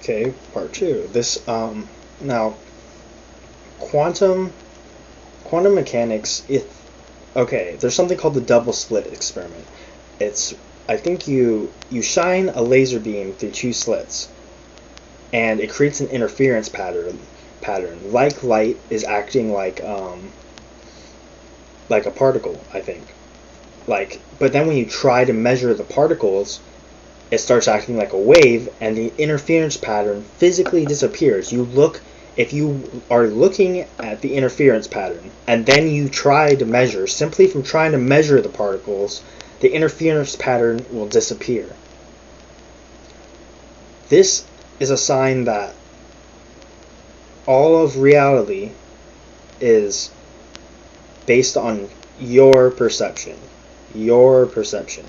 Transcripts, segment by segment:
Okay, part two. This now quantum quantum mechanics. There's something called the double slit experiment. It's I think you shine a laser beam through two slits, and it creates an interference pattern. Like light is acting like a particle, I think. But then when you try to measure the particles, it starts acting like a wave, and the interference pattern physically disappears. If you are looking at the interference pattern, and then you try to measure, simply from trying to measure the particles, the interference pattern will disappear. This is a sign that all of reality is based on your perception. Your perception.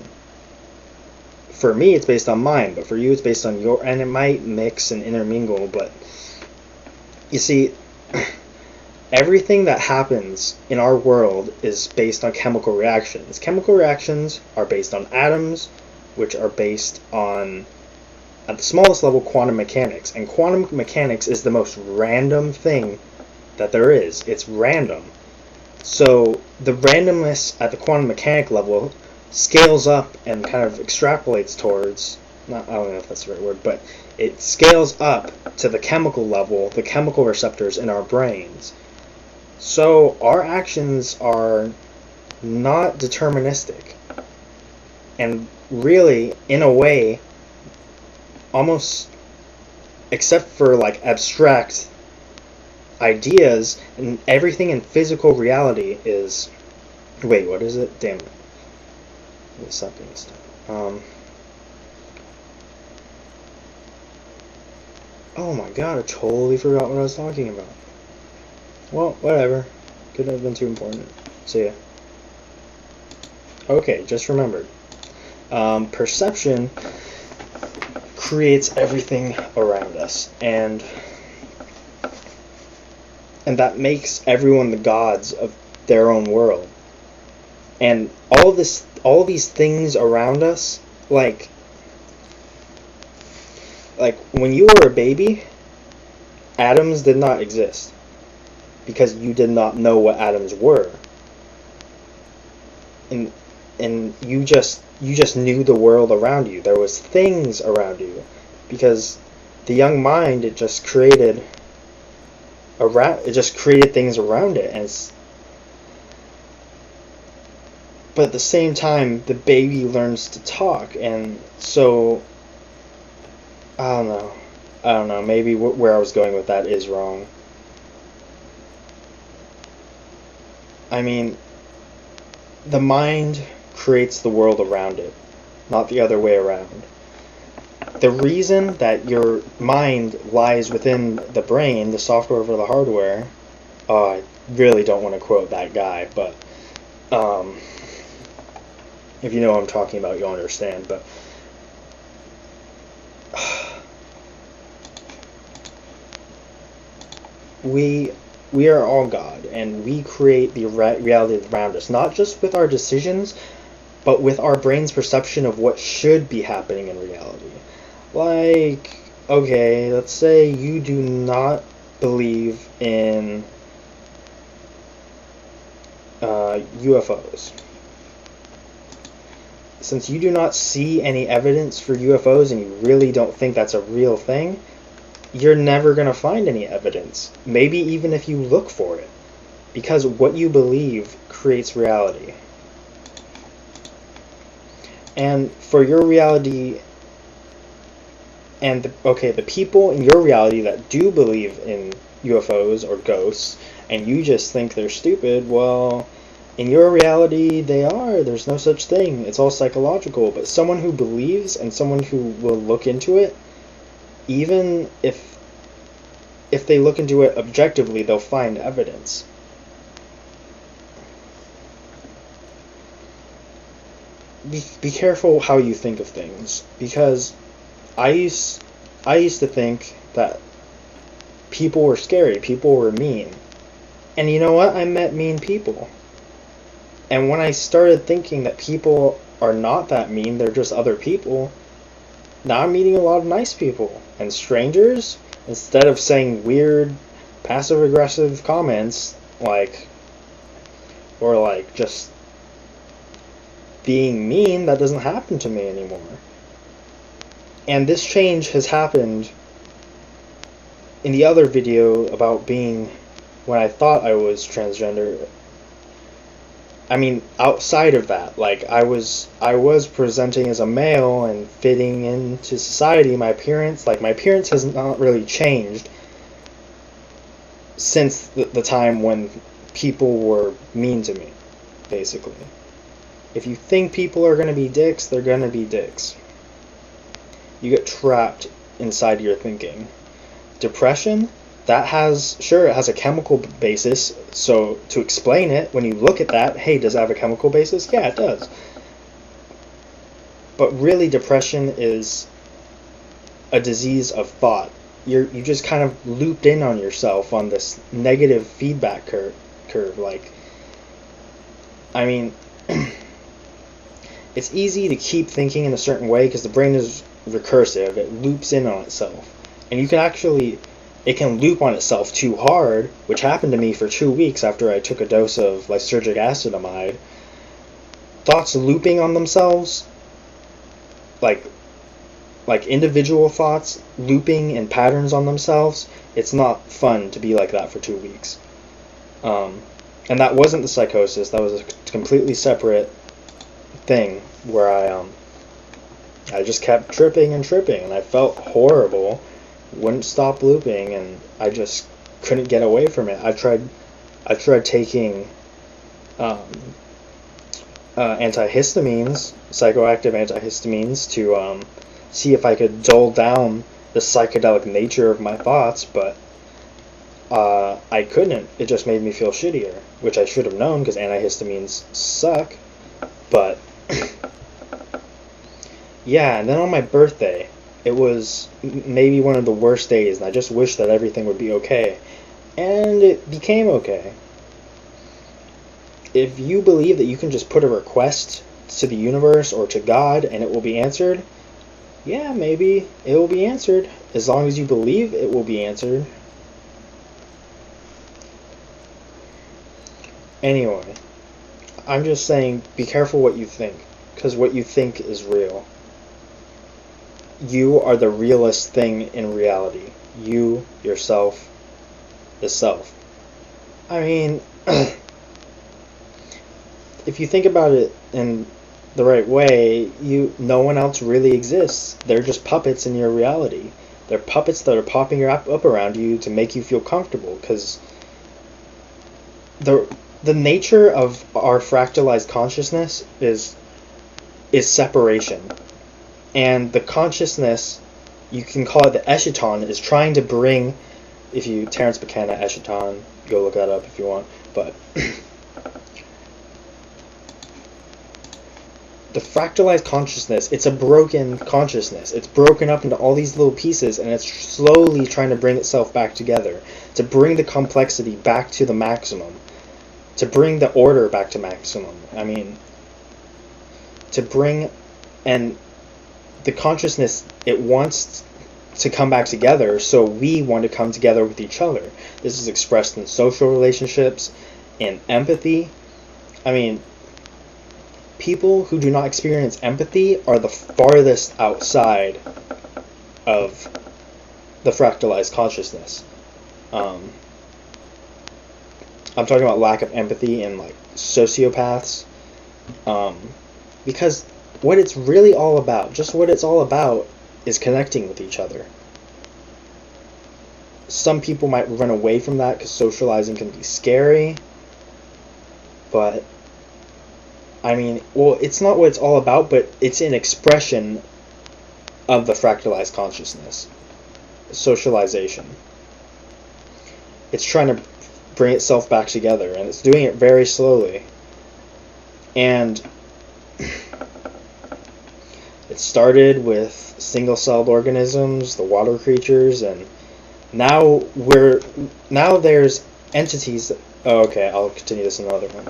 For me, it's based on mine, but for you, it's based on your, and it might mix and intermingle, but you see, everything that happens in our world is based on chemical reactions. Chemical reactions are based on atoms, which are based on, at the smallest level, quantum mechanics. And quantum mechanics is the most random thing that there is. It's random. So the randomness at the quantum mechanic level scales up and kind of extrapolates towards, I don't know if that's the right word, but it scales up to the chemical level, the chemical receptors in our brains. So our actions are not deterministic. And really, in a way, almost, except for like abstract ideas, and everything in physical reality is, wait, what is it? Damn it. Oh my god, I totally forgot what I was talking about. Well, whatever. Couldn't have been too important. See ya. Okay, just remembered. Perception creates everything around us, and that makes everyone the gods of their own world. And all these things around us, like when you were a baby, atoms did not exist because you did not know what atoms were, and you just knew the world around you. There was things around you because the young mind, it just created things around it, and but at the same time, the baby learns to talk, and so I don't know. Maybe where I was going with that is wrong. I mean, the mind creates the world around it, not the other way around. The reason that your mind lies within the brain, the software over the hardware, I really don't want to quote that guy, but if you know what I'm talking about, you'll understand. But we are all God, and we create the reality around us, not just with our decisions, but with our brain's perception of what should be happening in reality. Like, okay, let's say you do not believe in UFOs. Since you do not see any evidence for UFOs and you really don't think that's a real thing, you're never going to find any evidence. Maybe even if you look for it. Because what you believe creates reality. And for your reality, and the people in your reality that do believe in UFOs or ghosts, and you just think they're stupid, well, in your reality, they are. There's no such thing. It's all psychological. But someone who believes and someone who will look into it, even if they look into it objectively, they'll find evidence. Be careful how you think of things, because I used to think that people were scary, people were mean. And you know what? I met mean people. And when I started thinking that people are not that mean, they're just other people, Now I'm meeting a lot of nice people. And strangers, instead of saying weird, passive-aggressive comments, or just being mean, that doesn't happen to me anymore. And this change has happened in the other video about being, when I thought I was transgender. I mean, outside of that, I was presenting as a male and fitting into society. My appearance has not really changed since the time when people were mean to me, basically. If you think people are going to be dicks, they're going to be dicks. You get trapped inside your thinking. Depression, it has a chemical basis, so to explain it, when you look at that, hey, does it have a chemical basis? Yeah, it does. But really, depression is a disease of thought. You just kind of looped in on yourself on this negative feedback curve. I mean, it's easy to keep thinking in a certain way because the brain is recursive. It loops in on itself. And it can loop on itself too hard, which happened to me for 2 weeks after I took a dose of lysergic acetamide. Thoughts looping on themselves, like individual thoughts looping in patterns on themselves, it's not fun to be like that for 2 weeks. And that wasn't the psychosis. That was a completely separate thing where I just kept tripping, and I felt horrible. Wouldn't stop looping, and I just couldn't get away from it. I tried taking antihistamines, psychoactive antihistamines, to see if I could dull down the psychedelic nature of my thoughts, but I couldn't. It just made me feel shittier, which I should have known because antihistamines suck. But yeah, and then on my birthday, it was maybe one of the worst days, and I just wished that everything would be okay. And it became okay. If you believe that you can just put a request to the universe or to God and it will be answered, yeah, maybe it will be answered. As long as you believe it will be answered. Anyway, I'm just saying, be careful what you think, because what you think is real. You are the realest thing in reality. You, yourself, the self. I mean, if you think about it in the right way, no one else really exists. They're just puppets in your reality. They're puppets that are popping up around you to make you feel comfortable, because the nature of our fractalized consciousness is separation. And the consciousness, you can call it the eschaton, is trying to bring, Terence McKenna, eschaton, go look that up if you want, but the fractalized consciousness, it's a broken consciousness. It's broken up into all these little pieces, and it's slowly trying to bring itself back together, to bring the complexity back to the maximum, to bring the order back to maximum. I mean, to bring, and the consciousness, it wants to come back together, so we want to come together with each other. This is expressed in social relationships, in empathy. I mean, people who do not experience empathy are the farthest outside of the fractalized consciousness. I'm talking about lack of empathy in sociopaths, because what it's really all about, is connecting with each other. Some people might run away from that because socializing can be scary, but I mean, well, it's not what it's all about, but it's an expression of the fractalized consciousness. Socialization. It's trying to bring itself back together, and it's doing it very slowly. And it started with single-celled organisms, the water creatures, and now there's entities. Oh, okay, I'll continue this in another one.